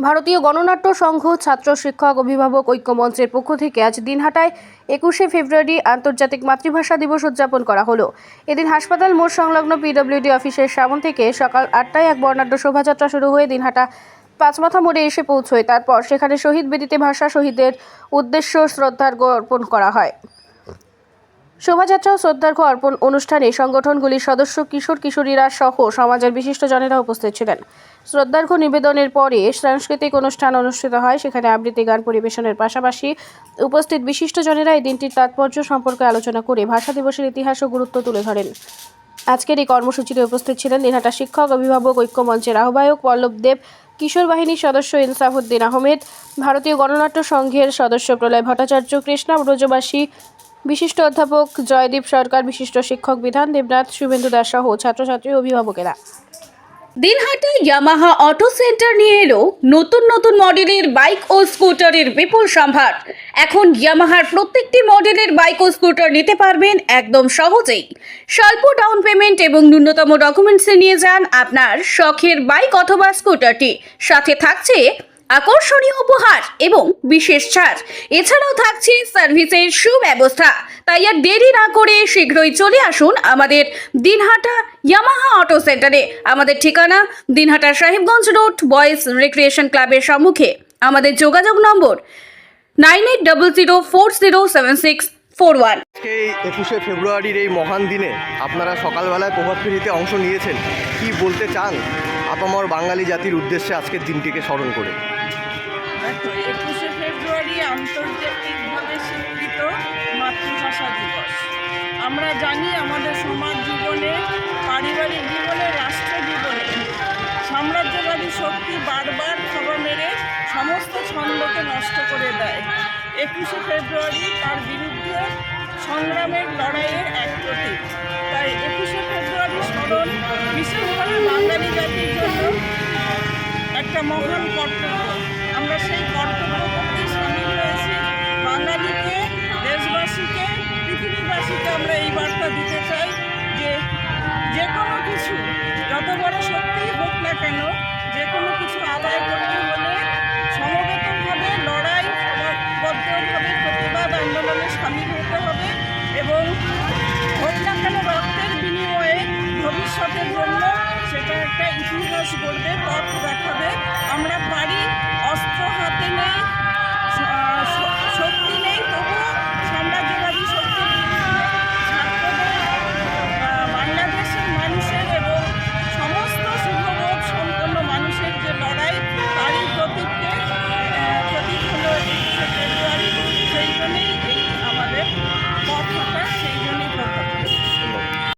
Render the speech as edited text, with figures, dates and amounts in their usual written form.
ভারতীয় গণনাট্য সংঘ, ছাত্র শিক্ষক অভিভাবক ঐক্য মঞ্চের পক্ষ থেকে আজ দিনহাটায় 21শে ফেব্রুয়ারি আন্তর্জাতিক মাতৃভাষা দিবস উদযাপন করা হলো। এদিন হাসপাতাল মোড় সংলগ্ন পিডব্লিউডি অফিসের সামনে থেকে সকাল 8টায় এক বর্ণাঢ্য শোভাযাত্রা শুরু হয়ে দিনহাটা পাঁচমাথা মোড়ে এসে পৌঁছয়। তারপর সেখানে শহীদ বেদিতে ভাষা শহীদদের উদ্দেশ্য শ্রদ্ধার্ঘ্য অর্পণ করা হয়। শোভাযাত্রা ও শ্রদ্ধার্ঘ্য অর্পণ অনুষ্ঠানে সংগঠনগুলির সদস্য, কিশোর কিশোরীরা সহ সমাজের বিশিষ্টজনেরা উপস্থিত ছিলেন। শ্রদ্ধার্ঘ্য নিবেদনের পরে সাংস্কৃতিক অনুষ্ঠান অনুষ্ঠিত হয়। সেখানে আবৃত্তি গান পরিবেশনের পাশাপাশি উপস্থিত বিশিষ্টজনেরা এই দিনটির তাৎপর্য সম্পর্কে আলোচনা করে ভাষা দিবসের ইতিহাস ও গুরুত্ব তুলে ধরেন। আজকের এই কর্মসূচিতে উপস্থিত ছিলেন দিনহাটা শিক্ষক অভিভাবক ঐক্য মঞ্চের আহ্বায়ক পল্লব দেব, কিশোর বাহিনীর সদস্য ইনসাফুদ্দিন আহমেদ, ভারতীয় গণনাট্য সংঘের সদস্য প্রলয় ভট্টাচার্য, কৃষ্ণা ব্রজবাসী, বিশিষ্ট অধ্যাপক জয়দীপ সরকার, বিশিষ্ট শিক্ষক বিধান দেবনাথ, শুভেন্দু দাস সহ ছাত্রছাত্রী অভিভাবকেরা। দিনহাটা ইয়ামাহা অটো সেন্টার নিয়ে এলো নতুন নতুন মডেলের বাইক ও স্কুটারের বিপুল সম্ভার। এখন ইয়ামাহার প্রত্যেকটি মডেলের বাইক ও স্কুটার নিতে পারবেন একদম সহজেই। স্বল্প ডাউন পেমেন্ট এবং ন্যূনতম ডকুমেন্টসে নিয়ে যান আপনার শখের বাইক অথবা স্কুটারটি। সাথে থাকছে আকর্ষণীয় উপহার এবং বিশেষ ছাড়। এছাড়াও থাকছে সার্ভিসের সুব্যবস্থা। তাই আর দেরি না করে শীঘ্রই চলে আসুন আমাদের দিনহাটা ইয়ামাহা অটো সেন্টারে। আমাদের ঠিকানা Dinhata Sahebganj road, boys recreation ক্লাবের সম্মুখে। আমাদের যোগাযোগ নম্বর 9800407641। এই 21শে ফেব্রুয়ারির এই মহান দিনে আপনারা সকালবেলায় প্রভাত ফেরিতে অংশ নিয়েছেন। কি বলতে চান আপামর বাঙালি জাতির উদ্দেশ্যে আজকের দিনটিকে স্মরণ করে? দেখো, 21শে ফেব্রুয়ারি আন্তর্জাতিকভাবে স্বীকৃত মাতৃভাষা দিবস। আমরা জানি আমাদের সমাজ জীবনে, পারিবারিক জীবনে, রাষ্ট্র জীবনে সাম্রাজ্যবাদী শক্তি বারবার থাবা মেরে সমস্ত ছন্দকে নষ্ট করে দেয়। 21শে ফেব্রুয়ারি তার বিরুদ্ধে সংগ্রামের লড়াইয়ের এক প্রতীক। তাই 21শে ফেব্রুয়ারি স্মরণ বিশেষভাবে বাঙালি জাতির জন্য একটা মহান কর্তব্য। আমরা সেই কর্তব্য করতে সামিল হয়েছি। বাঙালিকে, দেশবাসীকে, পৃথিবীবাসীকে আমরা এই বার্তা দিতে চাই যে কোনো কিছু, যত বড় শক্তিই হোক না কেন, যে কোনো কিছু আদায় করতে